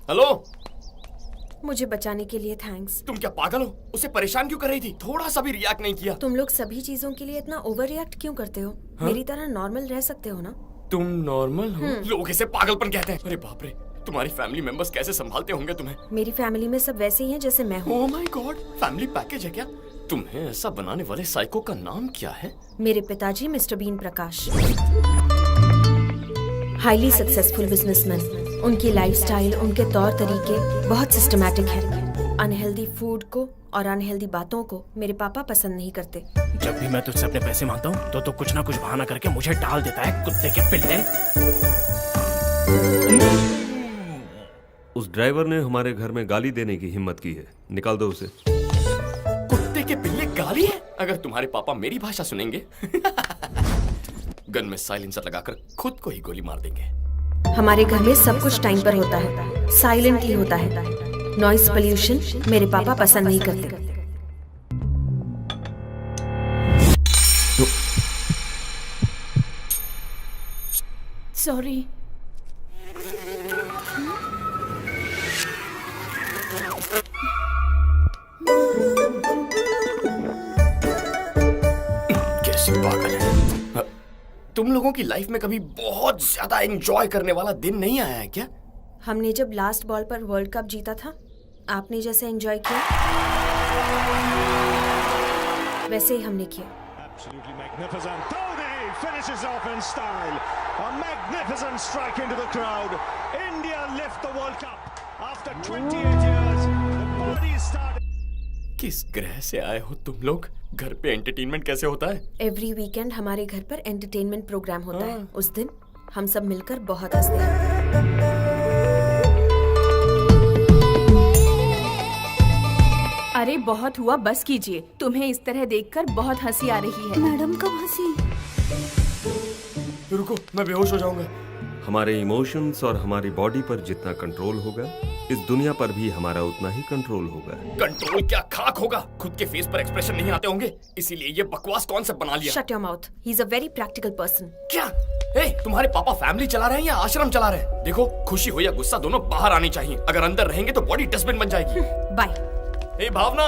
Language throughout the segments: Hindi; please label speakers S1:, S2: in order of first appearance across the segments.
S1: हेलो।
S2: मुझे बचाने के लिए थैंक्स।
S1: तुम क्या पागल हो? उसे परेशान क्यों कर रही थी? थोड़ा सा भी रिएक्ट नहीं किया।
S2: तुम लोग सभी चीजों के लिए इतना ओवर रिएक्ट क्यों करते हो? मेरी तरह नॉर्मल रह सकते हो ना?
S1: तुम नॉर्मल हो? लोग इसे पागलपन कहते हैं। अरे बाप रे, तुम्हारी फैमिली मेंबर्स कैसे संभालते होंगे तुम्हें?
S2: मेरी फैमिली में सब वैसे ही हैं जैसे मैं हूँ।
S1: Oh my God, family package है क्या? तुम्हें ऐसा बनाने वाले साइको का नाम क्या है?
S2: मेरे पिताजी मिस्टर बीन प्रकाश, हाईली सक्सेसफुल बिजनेसमैन। उनकी लाइफस्टाइल, उनके तौर तरीके बहुत सिस्टमैटिक है। अनहेल्दी फूड को और अनहेल्दी बातों को मेरे पापा पसंद नहीं करते।
S3: जब भी मैं तुझसे अपने पैसे मांगता हूँ तो कुछ ना कुछ बहाना करके मुझे टाल देता है, कुत्ते के पिल्ले।
S4: उस ड्राइवर ने हमारे घर में गाली देने की हिम्मत की है, निकाल दो उसे।
S1: कुत्ते के पिल्ले गाली है? अगर तुम्हारे पापा मेरी भाषा सुनेंगे गन में साइलेंसर लगाकर खुद को ही गोली मार देंगे।
S2: हमारे घर में सब कुछ टाइम पर होता है, साइलेंटली होता है। नॉइस पोल्यूशन मेरे पापा पसंद नहीं करते। सॉरी।
S1: कैसी पागल है। तुम लोगों की लाइफ में कभी बहुत ज्यादा एंजॉय करने वाला दिन नहीं आया है क्या?
S2: हमने जब लास्ट बॉल पर वर्ल्ड कप जीता था, आपने जैसे एंजॉय किया वैसे ही हमने किया।
S5: Absolutely magnificent. Dhoni finishes off in style. A magnificent strike into the crowd. India lift the World Cup after 28 years. The party started.
S1: किस ग्रह से आए हो तुम लोग? घर पे एंटरटेनमेंट कैसे होता है?
S2: एवरी वीकेंड हमारे घर पर एंटरटेनमेंट प्रोग्राम होता है। उस दिन हम सब मिलकर बहुत हंसते हैं।
S6: अरे बहुत हुआ, बस कीजिए। तुम्हें इस तरह देखकर बहुत हंसी आ रही है।
S2: मैडम कब हंसी?
S1: रुको, मैं बेहोश हो जाऊंगा।
S4: हमारे इमोशंस और हमारी बॉडी पर जितना कंट्रोल होगा, इस दुनिया पर भी हमारा उतना ही कंट्रोल होगा।
S1: कंट्रोल क्या खाक होगा? खुद के फेस पर एक्सप्रेशन नहीं आते होंगे, इसीलिए ये बकवास कॉन्सेप्ट बना लिया।
S2: Shut your mouth, he is a very practical person.
S1: क्या? तुम्हारे पापा फैमिली चला रहे हैं या आश्रम चला रहे हैं? देखो, खुशी हो या गुस्सा दोनों बाहर आनी चाहिए। अगर अंदर रहेंगे तो बॉडी डस्टबिन बन जाएगी।
S2: बाय।
S1: भावना,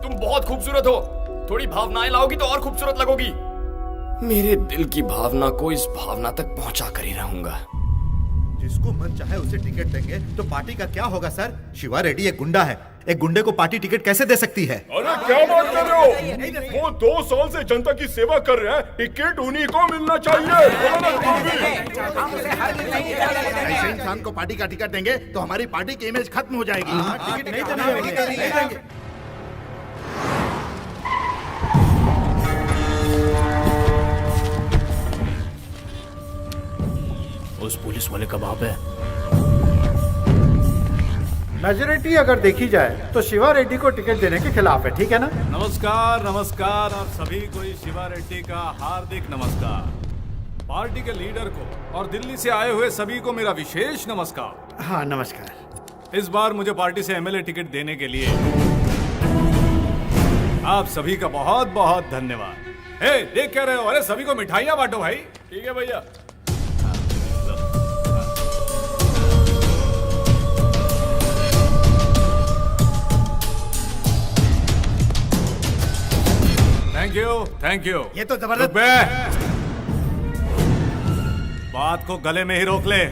S1: तुम बहुत खूबसूरत हो। थोड़ी भावनाएं लाओगी तो और खूबसूरत लगोगी। मेरे दिल की भावना को इस भावना तक पहुंचा कर ही रहूंगा।
S7: जिसको मन चाहे उसे टिकट देंगे तो पार्टी का क्या होगा सर? शिवा रेड्डी एक गुंडा है, एक गुंडे को पार्टी टिकट कैसे दे सकती है?
S8: अरे क्या बात कर रहे हो? वो 2 साल से जनता की सेवा कर रहे हैं, टिकट उन्हीं को मिलना चाहिए।
S7: ऐसे इंसान को पार्टी का टिकट देंगे तो हमारी पार्टी की इमेज खत्म हो जाएगी। टिकट नहीं देंगे।
S3: उस पुलिस वाले का बाप है।
S9: मेजोरिटी अगर देखी जाए तो शिवा रेड्डी को टिकट देने के खिलाफ है, ठीक है ना?
S10: नमस्कार नमस्कार, आप सभी को शिवा रेड्डी का हार्दिक नमस्कार। पार्टी के लीडर को और दिल्ली से आए हुए सभी को मेरा विशेष नमस्कार।
S9: हाँ नमस्कार।
S10: इस बार मुझे पार्टी से एमएलए टिकट देने के लिए आप सभी का बहुत बहुत धन्यवाद। देख क्या रहे हो? अरे सभी को मिठाइयाँ बांटो भाई। ठीक है भैया। Thank you.
S7: ये तो जबरदस्त।
S10: बात को गले में ही रोक ले।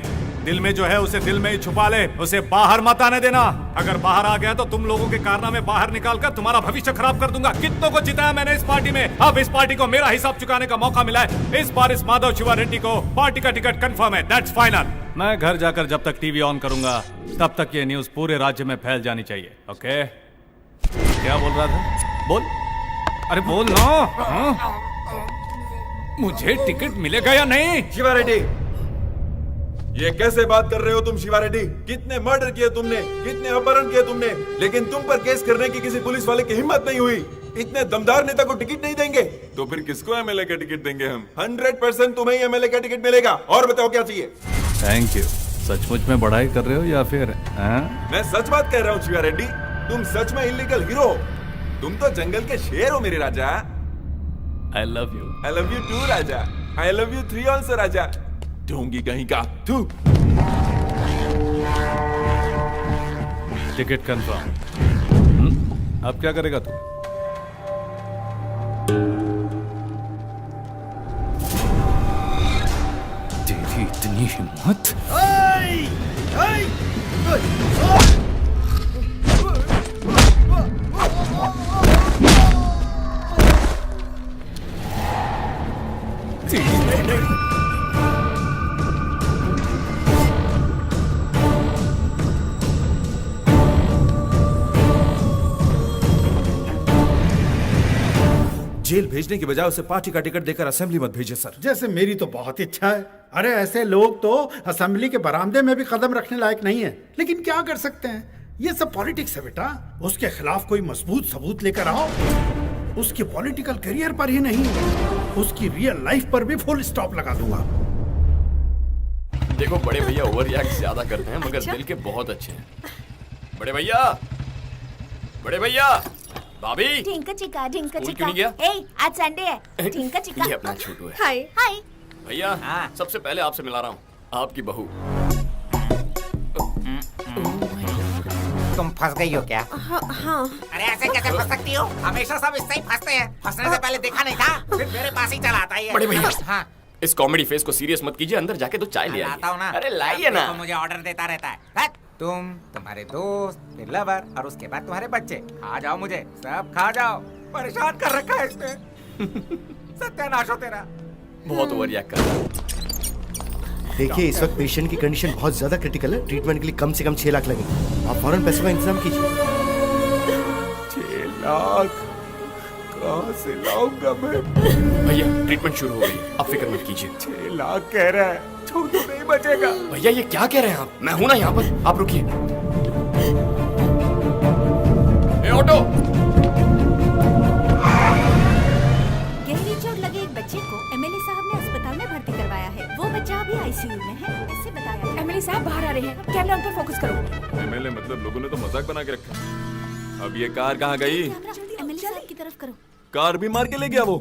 S10: दिल में जो है उसे दिल में ही छुपा ले, उसे बाहर मत आने देना। अगर बाहर आ गया तो तुम लोगों के कारनामे बाहर निकालकर तुम्हारा भविष्य खराब कर दूंगा। कितनों को जिताया मैंने इस पार्टी में, अब इस पार्टी को मेरा हिसाब चुकाने का मौका मिला है। इस बार इस माधव शिवा रेड्डी को पार्टी का टिकट कंफर्म है। That's final. मैं घर जाकर जब तक टीवी ऑन करूंगा तब तक ये न्यूज पूरे राज्य में फैल जानी चाहिए। ओके? क्या बोल रहा था? बोल। अरे बोल ना। मुझे टिकट मिलेगा या नहीं?
S8: शिवा रेड्डी, ये कैसे बात कर रहे हो तुम? शिवा रेड्डी, कितने मर्डर किए तुमने, कितने अपहरण किए तुमने, लेकिन तुम पर केस करने की किसी पुलिस वाले की हिम्मत नहीं हुई। इतने दमदार नेता को टिकट नहीं देंगे तो फिर किसको एमएलए का टिकट देंगे हम? 100% तुम्हें ही एमएलए का टिकट मिलेगा। और बताओ क्या चाहिए?
S10: Thank you. सचमुच में बढ़ाई कर रहे हो या फिर?
S8: मैं सच बात कह रहा हूँ शिवा रेड्डी, तुम सच में इलीगल हीरो हो। तुम तो जंगल के शेर हो मेरे राजा।
S10: I love you.
S8: I love you too राजा। आई लव यू 3 ऑल्सो राजा। ढोंगी कहीं का। तू
S10: टिकट कंफर्म। अब क्या करेगा तू?
S3: तेरी इतनी हिम्मत!
S7: जेल भेजने की बजाय उसे पार्टी का टिकट देकर असेंबली मत भेजिए सर।
S9: जैसे मेरी तो बहुत इच्छा है। अरे ऐसे लोग तो असेंबली के बरामदे में भी कदम रखने लायक नहीं है, लेकिन क्या कर सकते हैं, ये सब पॉलिटिक्स है बेटा। उसके खिलाफ कोई मजबूत सबूत लेकर आओ। उसके पॉलिटिकल करियर पर ही नहीं, उसकी रियल लाइफ पर भी फुल स्टॉप लगा दूंगा।
S1: देखो बड़े भैया ओवर रिएक्ट ज्यादा करते हैं मगर दिल के बहुत अच्छे हैं। बड़े भैया, बड़े भैया, भाभी,
S11: ढिंका चिका ढिंका
S1: स्कूल
S11: चिका।
S1: क्यों नहीं गया?
S11: ए, आज संडे है। ढिंका चिका।
S1: ये अपना छोटू है।
S11: हाय हाय।
S1: भैया सबसे पहले आपसे मिला रहा हूँ, आपकी बहू।
S12: तुम फंस गई हो क्या?
S2: हाँ।
S12: अरे ऐसे कैसे फंस सकती हो? हमेशा सब इससे ही फंसते हैं। फंसने से पहले देखा नहीं था, फिर मेरे पास ही चला आता है।
S1: बड़े भैया,
S12: हाँ,
S1: इस कॉमेडी फेस को सीरियस मत कीजिए, अंदर जाके तो चाय ले
S12: आता हूँ ना।
S1: आइए। अरे लाइए ना।
S12: तो मुझे ऑर्डर देता रहता है। तुम, तुम्हारे दोस्त, फिर लवर और उसके बाद तुम्हारे बच्चे। खा जाओ मुझे, सब खा जाओ। परेशान कर रखा है इसने। सत्यानाश हो तेरा।
S1: बहुत ओवर रिएक्ट कर रहा है।
S7: देखिए इस वक्त पेशेंट की कंडीशन बहुत ज्यादा क्रिटिकल है। ट्रीटमेंट के लिए कम से कम 6 लाख लगेंगे। आप फौरन पैसे का इंतजाम कीजिए।
S8: 6 लाख कहाँ से लाऊंगा मैं?
S1: भैया ट्रीटमेंट शुरू हो गई, आप फिक्र मत कीजिए।
S8: 6 लाख कह रहा है, छोटू नहीं बचेगा।
S1: भैया ये क्या कह रहे हैं आप? मैं हूं ना यहाँ पर, आप रुकिए। ए ऑटो!
S11: गहरी चोट लगे एक बच्चे को एमएलए साहब ने अस्पताल में भर्ती करवाया है। वो बच्चा अभी आईसीयू में है, ऐसे बताया।
S6: एमएलए साहब बाहर आ रहे हैं, कैमरा उन पर फोकस करो।
S8: एमएलए मतलब लोगों ने तो मजाक बना के रखा। अब ये कार कहाँ गई?
S11: एमएलए साहब की तरफ करो।
S8: कार भी मार के ले गया वो।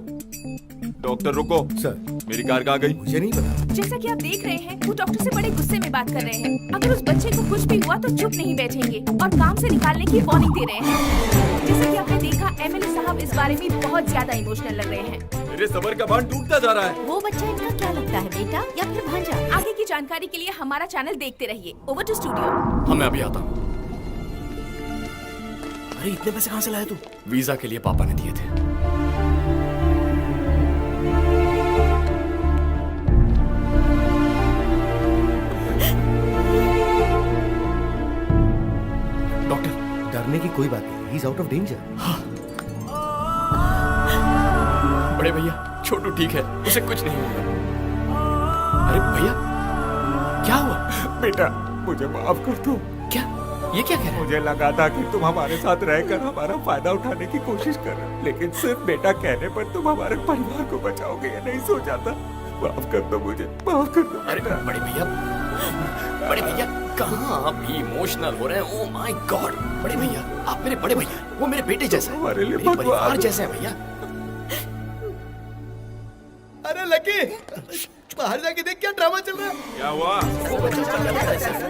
S8: डॉक्टर रुको
S7: सर,
S8: मेरी कार कहाँ गई?
S7: मुझे नहीं पता।
S6: जैसा कि आप देख रहे हैं, वो डॉक्टर से बड़े गुस्से में बात कर रहे हैं। अगर उस बच्चे को कुछ भी हुआ तो चुप नहीं बैठेंगे और काम से निकालने की वार्निंग दे रहे हैं। जैसा कि आपने देखा, एमएलए साहब इस बारे में बहुत ज्यादा इमोशनल लग रहे हैं।
S8: मेरे सबर का बांध टूटता जा रहा है।
S11: वो बच्चा इनका क्या लगता है, बेटा या फिर भांजा?
S6: आगे की जानकारी के लिए हमारा चैनल देखते रहिए। Over to studio.
S1: हाँ मैं अभी आता हूँ।
S3: अरे इतने पैसे कहाँ से लाया तू?
S1: वीजा के लिए पापा ने दिए थे।
S7: डॉक्टर, डरने की कोई बात नहीं, he is out of danger.
S1: बड़े भैया छोटू ठीक है, उसे कुछ नहीं होगा। अरे भैया क्या हुआ?
S8: बेटा मुझे माफ कर दो।
S1: क्या ये क्या कह रहे हैं?
S8: मुझे लगा था कि तुम हमारे साथ रहकर हमारा फायदा उठाने की कोशिश कर रहे हो, लेकिन सिर्फ बेटा कहने पर तुम हमारे परिवार को बचाओगे ये नहीं सोचा था। माफ कर दो मुझे, माफ कर दो।
S1: अरे बड़े भैया, बड़े भैया कहाँ आप भी इमोशनल हो रहे हैं? Oh my God! बड़े भैया आप मेरे बड़े भैया, वो मेरे बेटे जैसे हैं,
S8: हमारे लिए
S1: मेरे परिवार जैसे हैं भैया।
S7: अरे लकी, बाहर जाके देख क्या ड्रामा चल रहा है।
S8: क्या हुआ?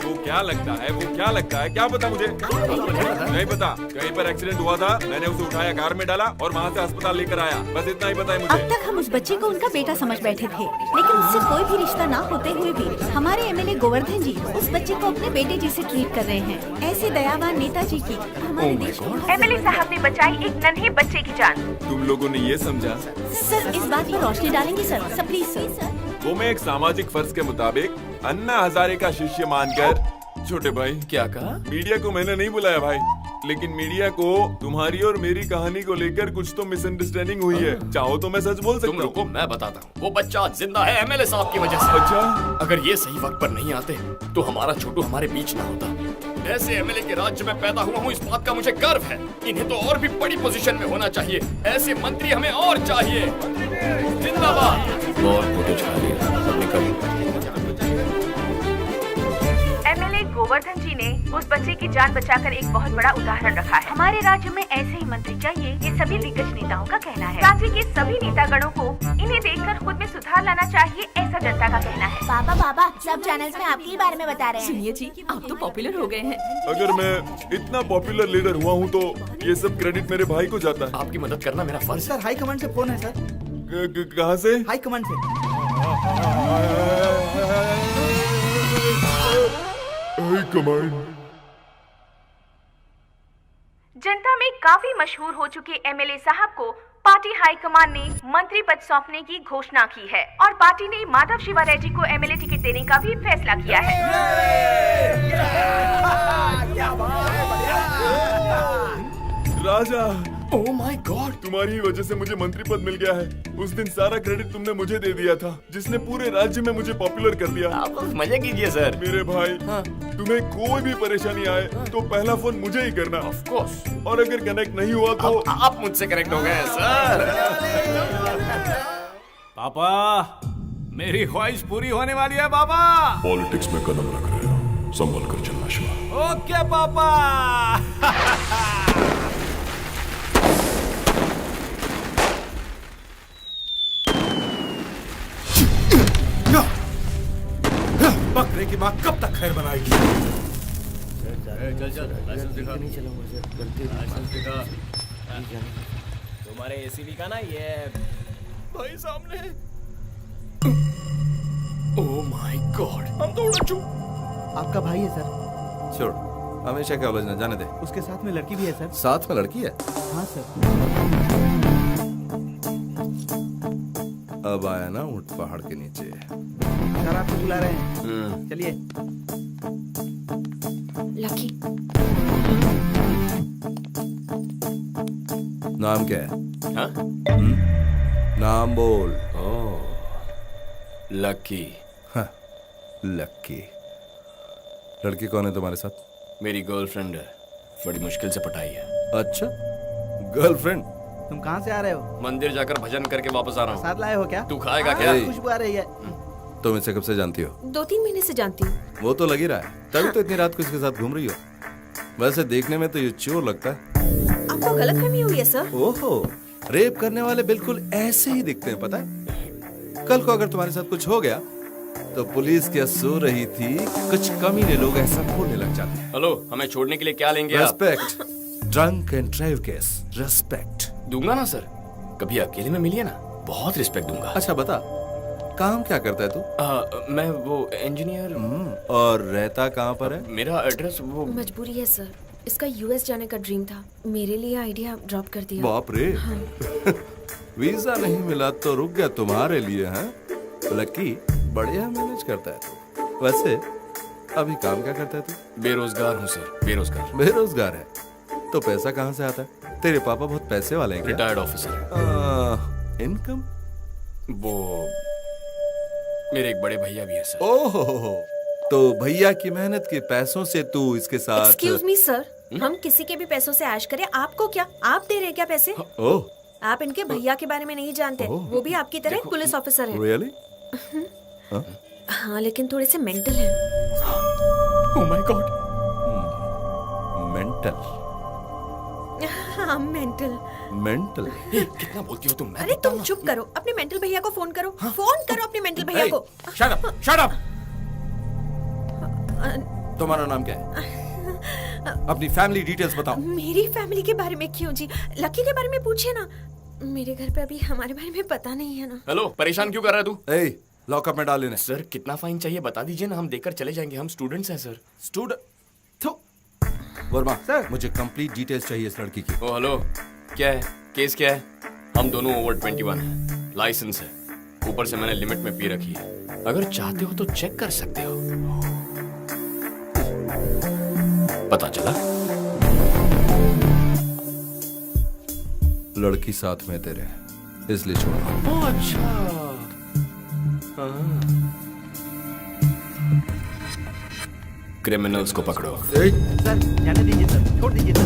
S8: वो क्या लगता है, वो क्या लगता है, क्या पता मुझे? नहीं पता। कहीं पर एक्सीडेंट हुआ था, मैंने उसे उठाया, कार में डाला और वहाँ से अस्पताल लेकर आया, बस इतना ही पता है मुझे।
S11: अब तक हम उस बच्चे को उनका बेटा समझ बैठे थे, लेकिन उससे कोई भी रिश्ता ना होते हुए भी हमारे एमएलए गोवर्धन जी उस बच्चे को अपने बेटे जैसे ट्रीट कर रहे हैं। ऐसे दयावान नेताजी की हमारे देश को।
S6: एमएलए साहब ने बचाई एक नन्हे बच्चे की जान।
S8: तुम लोगों ने ये समझा?
S11: सर इस बात पर रोशनी डालेंगे सर, प्लीज सर।
S8: वो मैं एक सामाजिक फर्ज के मुताबिक अन्ना हजारे का शिष्य मानकर। छोटे भाई
S1: क्या कहा?
S8: मीडिया को मैंने नहीं बुलाया भाई, लेकिन मीडिया को तुम्हारी और मेरी कहानी को लेकर कुछ तो मिसअंडरस्टैंडिंग हुई है। चाहो तो मैं सच बोल
S1: तुम
S8: सकता
S1: रुको,
S8: हूँ।
S1: मैं बताता हूँ। वो बच्चा जिंदा है एमएलए साहब की वजह से।
S8: अच्छा,
S1: अगर ये सही वक्त पर नहीं आते तो हमारा छोटू हमारे बीच ना होता। ऐसे एमएलए के राज्य में पैदा हुआ हूँ, इस बात का मुझे गर्व है। इन्हें तो और भी बड़ी पोजीशन में होना चाहिए। ऐसे मंत्री हमें और चाहिए। जिंदाबाद। और फोटो छा लिया।
S6: एमएलए गोवर्धन जी ने उस बच्चे की जान बचाकर एक बहुत बड़ा उदाहरण रखा है।
S11: हमारे राज्य में ऐसे ही मंत्री चाहिए, ये सभी दिग्गज नेताओं का कहना है।
S6: राज्य के सभी नेतागणों को इन्हें देखकर खुद में सुधार लाना चाहिए, ऐसा जनता का कहना है।
S11: पापा सब चैनल्स में आपके बारे में बता रहे हैं।
S6: सुनिए जी, आप तो पॉपुलर हो गए हैं।
S8: अगर मैं इतना पॉपुलर लीडर हुआ हूँ तो ये सब क्रेडिट मेरे भाई को जाता है।
S1: आपकी मदद करना मेरा फर्ज है।
S7: सर हाई कमांड से फोन है सर।
S8: कहाँ से?
S7: हाई कमांड से।
S8: High command.
S6: जनता में काफी मशहूर हो चुके एमएलए साहब को पार्टी हाईकमान ने मंत्री पद सौंपने की घोषणा की है और पार्टी ने माधव शिवा रेड्डी को एमएलए टिकट देने का भी फैसला किया है।
S8: राजा,
S1: ओह माय गॉड,
S8: तुम्हारी वजह से मुझे मंत्री पद मिल गया है। उस दिन सारा क्रेडिट तुमने मुझे दे दिया था, जिसने पूरे राज्य में मुझे पॉपुलर कर दिया।
S1: आप बस मजे कीजिए सर।
S8: मेरे भाई, तुम्हें कोई भी परेशानी आए तो पहला फोन मुझे ही करना।
S1: Of course.
S8: और अगर कनेक्ट नहीं हुआ तो
S1: आप मुझसे कनेक्ट हो गए सर।
S10: पापा, मेरी ख्वाहिश पूरी होने वाली है पापा।
S8: पॉलिटिक्स में कदम रख रहे हो, संभल कर चलना शिवा।
S10: ओके पापा।
S7: बकरे की माँ कब तक खैर बनाएगी?
S3: तुम्हारे एसीबी का ना ये
S1: भाई सामने। ओह माय गॉड, हम तो उड़ चुके।
S7: आपका भाई है सर।
S8: छोड़, हमेशा क्या उलझना, जाने दे।
S7: उसके साथ में लड़की भी है सर।
S8: साथ में लड़की है?
S7: हाँ सर।
S8: अब आया ना ऊंट पहाड़ के नीचे।
S7: सर आपको बुला रहे हैं, चलिए।
S2: लकी,
S8: नाम क्या है?
S1: हाँ?
S8: नाम बोल।
S1: लकी।
S8: हाँ, लकी। लड़की कौन है तुम्हारे साथ?
S1: मेरी गर्लफ्रेंड है, बड़ी मुश्किल से पटाई है।
S8: अच्छा, गर्लफ्रेंड।
S7: तुम कहाँ से आ रहे हो?
S1: मंदिर जाकर भजन करके वापस आ रहा हूँ।
S7: साथ लाए हो क्या?
S1: तू खाएगा क्या?
S7: खुशबू आ रही है।
S8: तुम इसे कब से जानती हो?
S2: 2-3 महीने से जानती हूँ।
S8: वो तो लग ही रहा है, तभी तो इतनी रात को इसके साथ घूम रही हो। वैसे देखने में तो ये चोर लगता है।
S2: आपको गलतफहमी हुई है सर।
S8: ओहो, रेप करने वाले बिल्कुल ऐसे ही दिखते हैं, पता है? कल को अगर तुम्हारे साथ कुछ हो गया तो पुलिस क्या सो रही थी, कुछ कमीने लोग ऐसा बोलने लग जाते हैं।
S1: हेलो, हमें छोड़ने के लिए क्या लेंगे आप?
S8: Respect. Drunk and drive case, respect
S1: दूंगा ना सर, कभी अकेले में मिलिए ना, बहुत रिस्पेक्ट दूंगा।
S8: अच्छा बता, काम क्या करता है तू?
S1: मैं वो इंजीनियर।
S8: और रहता कहाँ पर है?
S1: मेरा एड्रेस वो
S2: मजबूरी है सर, इसका यूएस जाने का ड्रीम था, मेरे लिए आइडिया ड्रॉप कर दिया।
S8: बाप रे। वीजा नहीं मिला तो रुक गया तुम्हारे लिए, हैं? लकी, बढ़िया मैनेज करता है तू। वैसे अभी काम क्या करता है तू?
S1: बेरोजगार हूँ सर, बेरोजगार।
S8: बेरोजगार है तो पैसा कहाँ से आता है? तेरे पापा बहुत पैसे वाले हैं क्या?
S1: Retired officer.
S8: इनकम?
S1: वो मेरे एक बड़े भैया भी है सर।
S8: ओहो, तो भैया की मेहनत के पैसों से तू इसके साथ?
S2: एक्सक्यूज मी सर, हम किसी के भी पैसों से ऐश करें, आपको क्या? आप दे रहे हैं क्या पैसे?
S8: ओह,
S2: आप इनके भैया के बारे में नहीं जानते, वो भी आपकी तरह एक पुलिस ऑफिसर है।
S8: रियली?
S2: हाँ, लेकिन थोड़े से मेंटल है।
S1: Oh my God.
S8: मेंटल?
S2: हाँ, मेंटल।
S8: मेंटल?
S1: कितना बोलती हो तुम?
S2: अरे तुम चुप करो, अपने मेंटल भैया को फोन करो। फोन करो अपने मेंटल भैया को।
S8: Shut up, shut up. तुम्हारा नाम क्या है? अपनी फैमिली डिटेल्स बताओ।
S2: मेरी फैमिली के बारे में क्यों जी? लकी के बारे में पूछिए ना, मेरे घर पे अभी हमारे बारे में पता नहीं है ना।
S1: हेलो, परेशान क्यों कर रहा है तू?
S8: ए, लॉकअप में डाल लेने।
S1: सर कितना फाइन चाहिए बता दीजिए ना, हम देकर चले जाएंगे, हम स्टूडेंट्स हैं सर।
S8: स्टूडेंट? वर्मा सर, मुझे कंप्लीट डिटेल्स चाहिए इस लड़की की।
S1: ओ हेलो, क्या है केस? क्या है? हम दोनों ओवर 21 हैं, लाइसेंस है, ऊपर से मैंने लिमिट में पी रखी है। अगर चाहते हो तो चेक कर सकते हो। पता चला?
S8: लड़की साथ में तेरे, इसलिए छोड़।
S1: अच्छा। क्रिमिनल्स को पकड़ो।
S7: सर जाने दीजिए सर, छोड़ दीजिए सर।